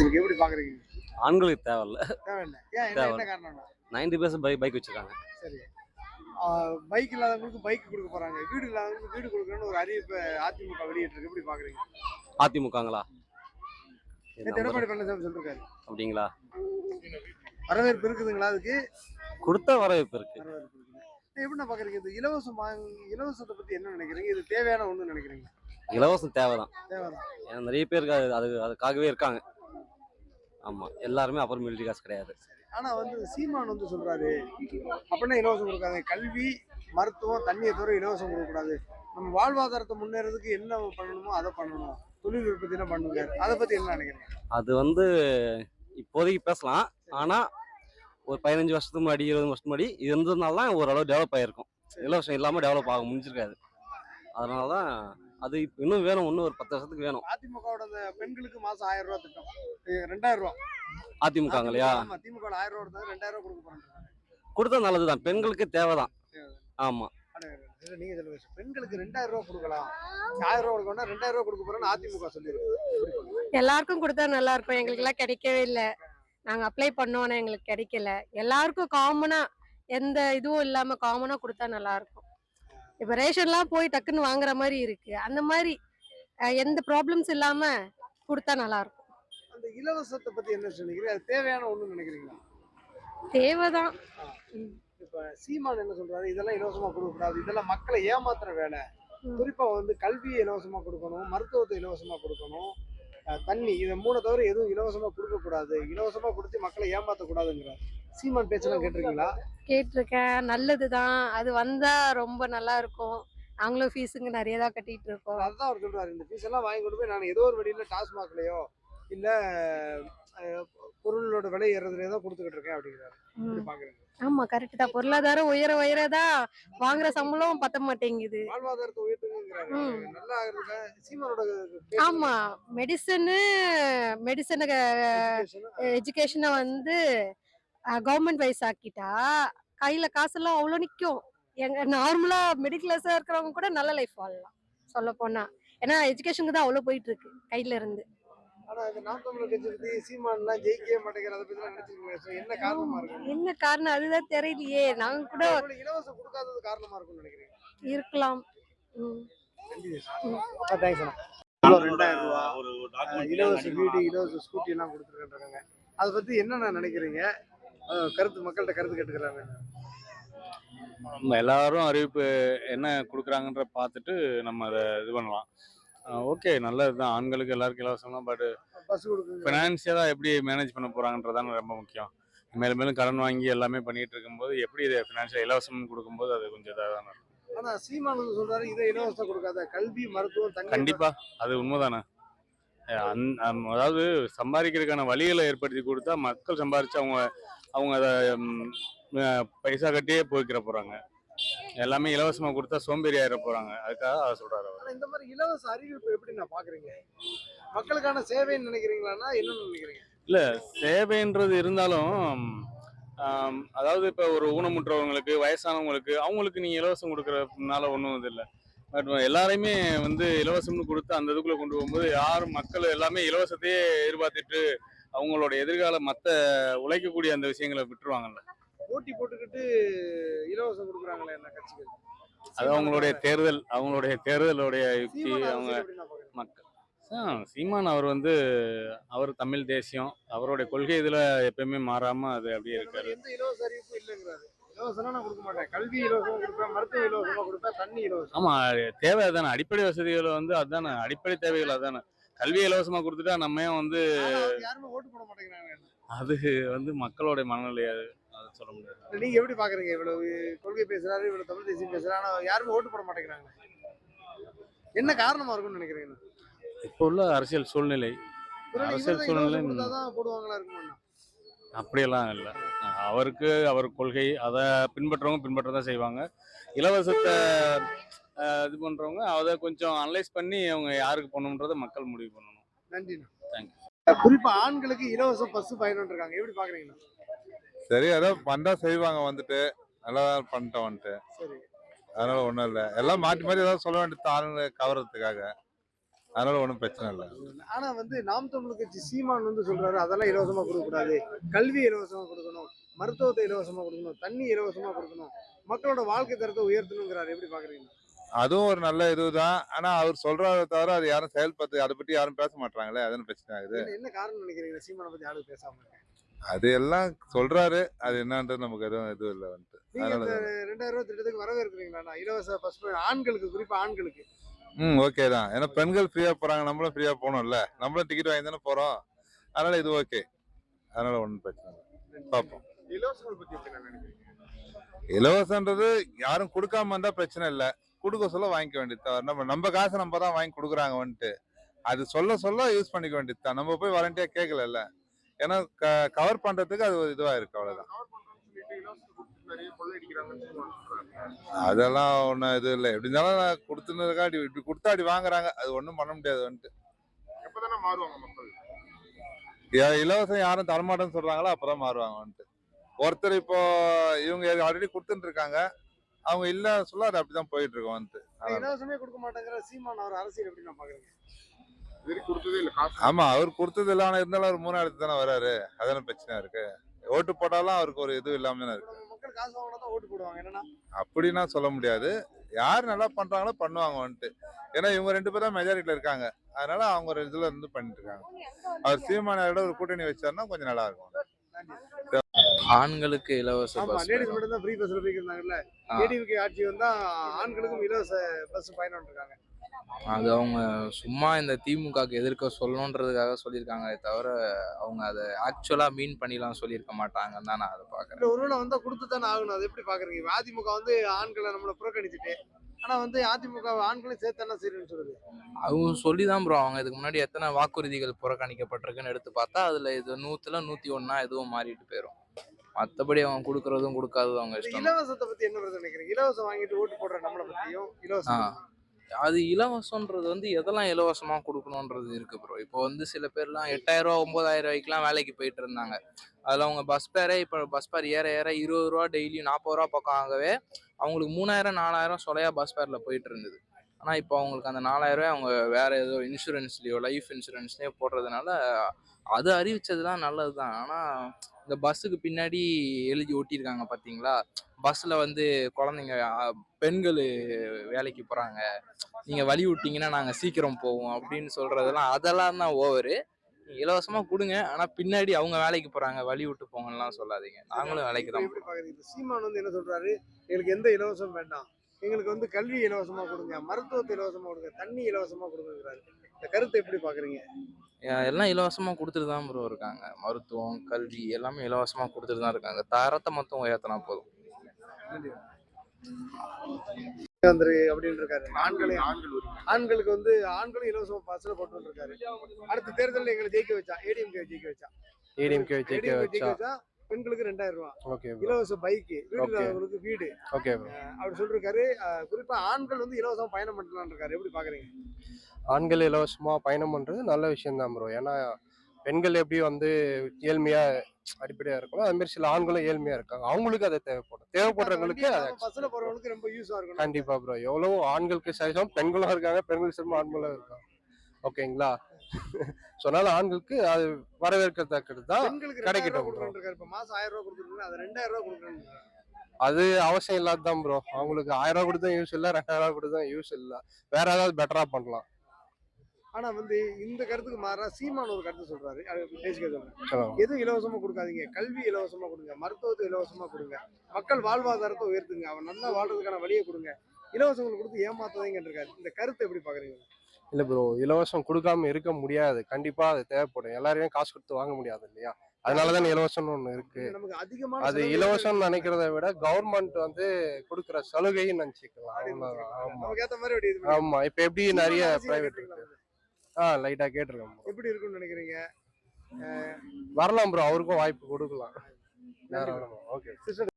எப்படி பாக்குறீங்க? ஆண்களுக்கு தேவையில்ல. தேவையில்ல. ஏன் என்ன தேவை என்ன காரணம்னா? 90% பைக் வச்சிருக்காங்க. சரி. பைக் இல்லாதவங்களுக்கு பைக் குடுக்க போறாங்க. வீடு இல்லாதவங்களுக்கு வீடு குடுக்கணும்னு ஒரு அறிவிப்ப அதிமுக வெளியிட்டிருக்கு. எப்படி பாக்குறீங்க? அதிமுகங்களா? நேத்து எடப்பாடி பழனிசாமி சொல்லிருக்காரு. அப்படிங்களா? வரவேற்பு இருக்குதுங்களா அதுக்கு? கொடுத்த வரவேற்பு இருக்கு. வரவேற்பு இருக்குது. எப்படிண்ணா பாக்குறீங்க? இந்த இலவசத்தை பத்தி என்ன நினைக்கிறீங்க? இது தேவையான ஒண்ணு நினைக்கிறீங்க? இலவசம் தேவைதான். தேவைதான். ஏன்னா நிறைய பேருக்கு அதுக்காகவே இருக்காங்க. ஆமா, எல்லாருமே அப்பர் மிடில் கிளாஸ் கிடையாது. ஆனா சீமான் சொல்றாரு, அப்படின்னா இலவசம் கொடுக்காது. கல்வி, மருத்துவம், தண்ணியை தவிர இலவசம் கொடுக்கக்கூடாது. நம்ம வாழ்வாதாரத்தை முன்னேறதுக்கு என்ன பண்ணணுமோ அதை பண்ணணும். தொழில் உற்பத்தி பண்ணுங்க. அதை பத்தி என்ன நினைக்கிறீங்க? அது இப்போதைக்கு பேசலாம். ஆனா ஒரு 15 வருஷத்துக்கு முன்னாடி 20 வருஷத்துக்கு முன்னாடி இது இருந்ததுனால தான் ஓரளவு டெவலப் ஆயிருக்கும். இலவசம் இல்லாம டெவலப் ஆக முடிஞ்சிருக்காது. அதனாலதான் அது இன்னும் வேணும். இன்னும் ஒரு 10 வருஷத்துக்கு வேணும். அதிமுகவோட அந்த பெண்களுக்கு மாசம் 1000 ரூபாய் திட்டம், 2000 ரூபாய். அதிமுக இல்லையா? திமுக 1000 ரூபாய் கொடுத்தா 2000 ரூபாய் கொடுக்க போறாங்க. கொடுத்தா நல்லதுதான். பெண்களுக்கு தேவைதான். ஆமா, நீங்க சொல்லுங்க. பெண்களுக்கு 2000 ரூபாய் கொடுக்கலாம், 1000 ரூபாய் கொடுக்கணும், 2000 ரூபாய் கொடுக்க போறோம்னு அதிமுக சொல்லிருக்கு. எல்லாருக்கும் கொடுத்தா நல்லா இருக்கும். எங்களுக்கு எல்லாம் கிடைக்கவே இல்லை. நாங்க அப்ளை பண்ணோம், எங்களுக்கு கிடைக்கல. எல்லாருக்கும் காமனா எந்த இதுவும் இல்லாம காமனா கொடுத்தா நல்லா இருக்கும். இப்ப ரேஷன்லாம் போய் டக்குன்னு வாங்குற மாதிரி இருக்கு. அந்த மாதிரி எந்த ப்ராப்ளம்ஸ் இல்லாம கொடுத்தா நல்லா இருக்கும். அந்த இலவசத்தை பத்தி என்ன நினைக்கிறீங்க? அது தேவையான ஒண்ணு நினைக்கிறீங்களா? தேவைதான். இப்ப சீமான் என்ன சொல்றாரு? இதெல்லாம் இலவசமா கொடுக்க கூடாது, இதெல்லாம் மக்களை ஏமாத்துற வேலை. குறிப்பா கல்வியை இலவசமா கொடுக்கணும், மருத்துவத்தை இலவசமா கொடுக்கணும், தண்ணி, இதை 3 தவிர எதுவும் இலவசமா கொடுக்க கூடாது, இலவசமா கொடுத்து மக்களை ஏமாத்த கூடாதுங்கிறார். சீமான் பேச்செல்லாம் கேட்டிருக்கீங்களா? கேட்டிருக்கேன். நல்லதுதான். அது வந்தா ரொம்ப நல்லா இருக்கும். நாங்களும் ஃபீஸுங்க நிறைய தான் கட்டிட்டு இருக்கோம். அதுதான் அவர் சொல்றாரு. இந்த ஃபீஸ் எல்லாம் வாங்கி கொண்டு போய் நான் ஏதோ ஒரு வழியில டாஸ்மாக்லயோ இல்ல பொருளோட விலை ஏறதுலயே தான் கொடுத்துக்கிட்டு இருக்கேன் அப்படிங்கிறாரு. பாக்குறேன். ஆமா, கரெக்ட் தான். பொருளாதாரம் உயரதான் வாங்குற சம்பளம் பத்த மாட்டேங்குது. வாழ்வாதாரத்தை உயர்த்துங்கிறாரு. நல்லா இருக்கு சீமானோட. ஆமா, மெடிசனு எஜுகேஷனை கவர்மெண்ட் வைஸ் ஆக்கிட்டா கையில காசெல்லாம் அவ்வளோ நிற்கும். எங்க நார்மலா மிடில் கிளாஸா இருக்கிறவங்க கூட நல்ல லைஃப் வாழலாம் சொல்ல போனா. ஏன்னா எஜுகேஷனுக்கு தான் அவ்வளோ போயிட்டு இருக்கு கையில இருந்து. ஆனா இந்த நாம் தமிழர் கட்சி பத்தி சீமான்லாம் ஜெயிக்கவே மாட்டேங்கிற, அதை பத்தி நினைச்சிருக்கீங்க. என்ன காரணமா இருக்கு? என்ன காரணம் அதுதான் தெரியலையே. நாங்க கூட இலவசம் கொடுக்காதது காரணமா இருக்கும்னு நினைக்கிறேன். இருக்கலாம். இலவச வீடு, இலவச ஸ்கூட்டி எல்லாம் கொடுத்துருக்காங்க. அதை பத்தி என்ன நினைக்கிறீங்க? கருத்து மக்கள்கிட்ட கருத்து கேட்டுக்கிறாங்க. நம்ம எல்லாரும் அறிவிப்பு என்ன கொடுக்குறாங்கன்ற பார்த்துட்டு நம்ம அதை இது பண்ணலாம். ஓகே, நல்லதுதான். ஆண்களுக்கு எல்லாருக்கும் இலவசம் தான். பட் ஃபினான்சியலாக எப்படி மேனேஜ் பண்ண போகிறாங்கன்றதான் ரொம்ப முக்கியம். மேலும் மேலும் கடன் வாங்கி எல்லாமே பண்ணிட்டு இருக்கும்போது எப்படி இதை ஃபினான்ஷியல் இலவசம் கொடுக்கும்போது அது கொஞ்சம் இதாக தான் இருக்கும். ஆனால் சீமான் சொல்றாரு இதை இலவசம் கொடுக்காத, கல்வி, மருத்துவம், தண்ணி. கண்டிப்பா அது உண்மைதானே. அதாவது சம்பாதிக்கிறதுக்கான வழிகளை ஏற்படுத்தி கொடுத்தா மக்கள் சம்பாதிச்சு அவங்க அதை பைசா கட்டியே போய்க்கிற போறாங்க. எல்லாமே இலவசமா கொடுத்தா சோம்பேறி ஆயிட போறாங்க. அதுக்காக அதை சொல்றாரு. இந்த மாதிரி இலவச அறிவிப்பு எப்படி நான் பாக்குறீங்க? மக்களுக்கான சேவைன்னு நினைக்கிறீங்களா? என்னன்னு நினைக்கிறீங்க? இல்ல, சேவைன்றது இருந்தாலும் அதாவது இப்ப ஒரு ஊனமுற்றவங்களுக்கு, வயசானவங்களுக்கு, அவங்களுக்கு நீங்க இலவசம் கொடுக்கறதுனால ஒன்றும் இது இல்லை. பட் எல்லாரையுமே இலவசம்னு கொடுத்து அந்த இதுக்குள்ள கொண்டு போகும்போது யாரும் மக்கள் எல்லாமே இலவசத்தையே எதிர்பார்த்துட்டு அவங்களோட எதிர்கால மற்ற உழைக்கக்கூடிய அந்த விஷயங்களை விட்டுருவாங்கல்ல. போட்டி போட்டுக்கிட்டு இலவசம் கொடுக்குறாங்களே என்ன கட்சிகள்? அது அவங்களுடைய தேர்தலுடைய யுக்தி. அவங்க மக்கள் சீமான் அவர் அவர் தமிழ் தேசியம், அவருடைய கொள்கை இதுல எப்பயுமே மாறாம அது அப்படியே இருக்காரு. எந்த இலவச அறிவிப்பும் இல்லைங்கிறாரு. இலவசம் நான் கொடுக்க மாட்டேன், கல்வி இலவசமா கொடுப்பேன், மருத்துவ இலவசமா கொடுப்பேன், தண்ணி இலவசம். ஆமா, தேவை அதானே. அடிப்படை வசதிகள் அதுதானே அடிப்படை தேவைகள். அதானே கல்வி இலவசமா கொடுத்துட்டா நம்ம யாருமே ஓட்டு போட மாட்டேங்கிறாங்க. அது மக்களோட மனநிலை. அதை சொல்ல முடியாது. நீங்க எப்படி பாக்குறீங்க? இவ்வளவு கொள்கை பேசுறாரு, இவ்வளவு தமிழ் தேசியம் பேசுறாரு, ஆனா யாருமே ஓட்டு போட மாட்டேங்கிறாங்க. என்ன காரணமா இருக்கும்னு நினைக்கிறீங்க? இப்போ உள்ள அரசியல் சூழ்நிலை போடுவாங்களா இருக்குமா? அப்படியெல்லாம் இல்லை. அவர் கொள்கை அதை பின்பற்றதான் செய்வாங்க. இலவசத்தை இது பண்றவங்க அதை கொஞ்சம் அனலைஸ் பண்ணி அவங்க யாருக்கு பண்ணணுன்றதை மக்கள் முடிவு பண்ணணும். நன்றிண்ணா. தேங்க்யூ. குறிப்பா ஆண்களுக்கு இலவச பஸ் பயணம் இருக்காங்க, எப்படி பாக்குறீங்களா? சரி, அதான் பண்ணா செய்வாங்க. நல்லா பண்ணிட்டோம். சரி, அதனால ஒண்ணும் இல்லை. எல்லாம் மாற்றி மாற்றி ஏதாவது சொல்ல வேண்டியது ஆளுங்களை கவர்றதுக்காக. அதனால ஒன்றும் பிரச்சனை இல்லை. ஆனா வந்து நாம் தமிழர் கட்சி சீமான் வந்து சொல்றாரு அதெல்லாம் இலவசமா கொடுக்க கூடாது, கல்வி இலவசமா கொடுக்கணும், மருத்துவத்தை இலவசமா கொடுக்கணும், தண்ணி இலவசமா கொடுக்கணும், மக்களோட வாழ்க்கை தரத்தை உயர்த்தணுங்கிறாரு. எப்படி பாக்குறீங்க? அதுவும் ஒரு நல்ல இதுதான். ஆனா அவர் சொல்றத தவிர அது யாரும் செயல்படுத்த அதை பத்தி யாரும் பேச மாட்டாங்களே, அதுன்னு பிரச்சனை ஆகுது. என்ன காரணம் நினைக்கிறீங்க சீமானை பத்தி யாரும் பேசாம இருக்காங்க? அது எல்லாம் சொல்றாரு, அது என்னன்றது நமக்கு எதுவும் இது இல்லை வந்துட்டு. நீங்க இந்த அதனால 2000 ரூபாய் திட்டத்துக்கு வரவேற்கிறீங்களா? இலவச பஸ் ஆண்களுக்கு, குறிப்பா ஆண்களுக்கு. ஓகே தான். ஏன்னா பெண்கள் ஃப்ரீயா போறாங்க, நம்மளும் ஃப்ரீயா போகணும்ல, நம்மளும் டிக்கெட் வாங்கி தானே போறோம். அதனால இது ஓகே, அதனால ஒன்றும் பிரச்சனை இல்லை. பார்ப்போம். இலவசங்கள் பத்தி எப்படி நினைக்கிறீங்க? இலவசன்றது யாரும் கொடுக்காம இருந்தா பிரச்சனை இல்லை, கொடுக்க சொல்ல வாங்கிக்க வேண்டியது. நம்ம காசை நம்ம தான் வாங்கி கொடுக்குறாங்க வந்துட்டு, அது சொல்ல யூஸ் பண்ணிக்க வேண்டியது தான். நம்ம போய் வாலண்டியா கேட்கல. ஏன்னா கவர் பண்றதுக்கு அது ஒரு இதுவா இருக்கு, அவ்வளவுதான். அதெல்லாம் ஒன்றும் இது இல்லை. எப்படி இருந்தாலும் நான் கொடுத்துனதுக்காடி இப்படி கொடுத்தா அடி வாங்குறாங்க, அது ஒன்றும் பண்ண முடியாது வந்துட்டு. எப்பதானே மாறுவாங்க மக்கள்? இலவசம் யாரும் தரமாட்டேன்னு சொல்றாங்களோ அப்பதான் மாறுவாங்க வந்துட்டு. ஒருத்தர் இப்போ இவங்க ஆல்ரெடி கொடுத்துட்டு இருக்காங்க, அவங்க இல்ல சொல்ல அது அப்படிதான் போயிட்டு இருக்கோம் வந்துட்டு. இலவசமே கொடுக்க மாட்டேங்கிற சீமான் அவர் அரசியல் எப்படி நான் பாக்குறேன்? ஆமா, அவர் கொடுத்தது இல்லை. ஆனா இருந்தாலும் அவர் 3 இடத்துக்கு தானே வராரு, அதான பிரச்சனையா இருக்கு. ஓட்டு போட்டாலும் அவருக்கு ஒரு இது இல்லாம தானே இருக்கு. மக்கள் காசு வாங்கினா தான் ஓட்டு போடுவாங்க. என்னன்னா அப்படின்னா சொல்ல முடியாது. யார் நல்லா பண்றாங்களோ பண்ணுவாங்க வந்துட்டு. ஏன்னா இவங்க 2 பேர் தான் மெஜாரிட்டில இருக்காங்க, அதனால அவங்க ஒரு இதுல இருந்து பண்ணிட்டு இருக்காங்க. அவர் சீமானோட ஒரு கூட்டணி வச்சாருன்னா கொஞ்சம் நல்லா இருக்கும். ஆண்களுக்கு இலவச ஆமா, பஸ் லேடிஸ் மட்டும் தான் ஃப்ரீ பஸ்ல போய்க்கிறாங்கல்ல. ஏடிஎம்கே ஆட்சி வந்தா ஆண்களுக்கும் இலவச பஸ் பயணம் இருக்காங்க. அது அவங்க சும்மா இந்த திமுகக்கு எதிர்க்க சொல்லணுன்றதுக்காக சொல்லியிருக்காங்க தவிர அவங்க அதை ஆக்சுவலா மீன் பண்ணிலாம் சொல்லியிருக்க மாட்டாங்கன்னு தான் நான் அதை பாக்குறேன். இல்ல ஒருவேளை வந்தா கொடுத்து தானே ஆகணும். அது எப்படி பாக்குறீங்க? அதிமுக வந்து ஆண்களை நம்மள புறக்கணிச்சுட்டு, ஆனா வந்து அதிமுக ஆண்களையும் சேர்த்து தானே சரின்னு சொல்லுது. அவங்க சொல்லிதான் ப்ரோ, அவங்க இதுக்கு முன்னாடி எத்தனை வாக்குறுதிகள் புறக்கணிக்கப்பட்டிருக்குன்னு எடுத்து பார்த்தா அதுல இது 100ல 101 எதுவும் மாறிட்டு போயிடும். மற்றபடி அவங்க கொடுக்கறதும் கொடுக்காததும் அவங்க இந்த இஷ்டம். இலவசத்தை பத்தி என்ன வருது நினைக்கிறீங்க? இலவசம் வாங்கிட்டு ஓட்டு போடுற நம்மளை பத்தியும் இலவசம் அது இலவசம்ன்றது வந்து எதெல்லாம் இலவசமா கொடுக்கணுன்றது இருக்கு ப்ரோ. இப்போ வந்து சில பேர்லாம் 8000 ரூபா 9000 ரூபாய்க்குலாம் வேலைக்கு போயிட்டு இருந்தாங்க. அதுல அவங்க பஸ் பேரே இப்போ பஸ் பேர் ஏற 20 ரூபா டெய்லியும் 40 ரூபா பக்கம் ஆகவே அவங்களுக்கு 3000 4000 சொலையா பஸ் பேர்ல போயிட்டு இருந்தது. ஆனா இப்போ அவங்களுக்கு அந்த 4000 அவங்க வேற ஏதோ இன்சூரன்ஸ்லயோ லைஃப் இன்சூரன்ஸ்லயோ போடுறதுனால அது அறிவிச்சதுலாம் நல்லதுதான். ஆனா இந்த பஸ்ஸுக்கு பின்னாடி எழுதி ஒட்டியிருக்காங்க பாத்தீங்களா, பஸ்ல வந்து குழந்தைங்க பெண்கள் வேலைக்கு போறாங்க, நீங்க வழி விட்டீங்கன்னா நாங்க சீக்கிரம் போவோம் அப்படின்னு சொல்றதெல்லாம் அதெல்லாம் தான் ஓவரு. இலவசமா கொடுங்க, ஆனா பின்னாடி அவங்க வேலைக்கு போறாங்க வழி விட்டு போங்கலாம் சொல்லாதீங்க. நாங்களும் வேலைக்கு தான் எப்படி பாக்குறீங்க? சிமான் வந்து என்ன சொல்றாரு? எங்களுக்கு எந்த இலவசம் வேண்டாம், எங்களுக்கு வந்து கல்வி இலவசமா கொடுங்க, மருத்துவத்தை இலவசமா கொடுங்க, தண்ணி இலவசமா கொடுங்கிறாரு. இந்த கருத்தை எப்படி பாக்குறீங்க? எல்லாம் இலவசமா கொடுத்துட்டு தான் ப்ரோ இருக்காங்க. மருத்துவம் கல்வி எல்லாமே இலவசமா கொடுத்துட்டு தான் இருக்காங்க. தரத்தை மட்டும் உயர்த்தினா போதும். அப்படின்னு இருக்காரு. ஆண்களுக்கு வந்து ஆண்களும் இலவசமா பஸ்ல போட்டு இருக்காரு. அடுத்த தேர்தலில் எங்களை ஜெயிக்க வச்சா, ஏடிஎம்கே ஜெயிக்க வச்சா பெண்களுக்கு 2000 ரூபாய் இலவச பைக், வீடு வீடு அப்படி சொல்லிருக்காரு. குறிப்பா ஆண்கள் வந்து இலவசமா பயணம் பண்ணலாம்னு இருக்காரு. எப்படி பாக்குறீங்க? ஆண்கள் இலவசமா பயணம் பண்றது நல்ல விஷயம் தான் ப்ரோ. ஏன்னா பெண்கள் எப்படி வந்து ஏழ்மையா அடிப்படையா இருக்கணும், அது மாதிரி சில ஆண்களும் ஏழ்மையா இருக்காங்க, அவங்களுக்கு அதை தேவைப்படுறவங்களுக்கு பஸ்ல போறவங்களுக்கு ரொம்ப யூஸா இருக்கும். கண்டிப்பா ப்ரோ. எவ்வளவு ஆண்களுக்கு சரிசம் பெண்களும் இருக்காங்க, பெண்களுக்கு சரிசம் ஆண்களும் இருக்காங்க. ஓகேங்களா? சொன்னாலும் ஆண்களுக்கு அது வரவேற்கத்தக்கது தான். கிடைக்கட்டும். இப்ப மாசம் 1000 ரூபாய் கொடுக்குறீங்க, அது 2000 ரூபாய் கொடுக்குறேன். அது அவசியம் இல்லாததான் ப்ரோ. அவங்களுக்கு 1000 ரூபாய் கொடுத்தா யூஸ் இல்லை, 2000 ரூபாய் கொடுத்தா யூஸ் இல்லை. வேற ஏதாவது பெட்டரா பண்ணலாம். ஆனா வந்து இந்த கருத்துக்கு மாறா சீமான் ஒரு கருத்து சொல்றாரு. எதுவும் இலவசமா கொடுக்காதீங்க, கல்வி இலவசமா கொடுங்க, மருத்துவத்தை இலவசமா கொடுங்க, மக்கள் வாழ்வாதாரத்தை உயர்த்துங்க, அவன் நல்லா வாழ்றதுக்கான வழியை கொடுங்க, இலவசங்கள் கொடுத்து ஏமாத்தாதீங்க இருக்காரு. இந்த கருத்தை எப்படி பாக்குறீங்க? இல்ல ப்ரோ, இலவசம் கொடுக்காம இருக்க முடியாது. கண்டிப்பா அது தேவைப்படும். எல்லாரையும் காசு கொடுத்து வாங்க முடியாது இல்லையா? அதனாலதான் இலவசம்னு ஒண்ணு இருக்கு. நமக்கு அதிகமான அது இலவசம் நினைக்கிறத விட கவர்மெண்ட் வந்து கொடுக்குற சலுகைன்னு நினைச்சுக்கலாம். ஆமா, இப்ப எப்படி நிறைய பிரைவேட் இருக்கு. லைட்டா கேட்டிருக்கேன். எப்படி இருக்குன்னு நினைக்கிறீங்க? வரலாம் ப்ரோ, அவருக்கும் வாய்ப்பு கொடுக்கலாம். ஓகே.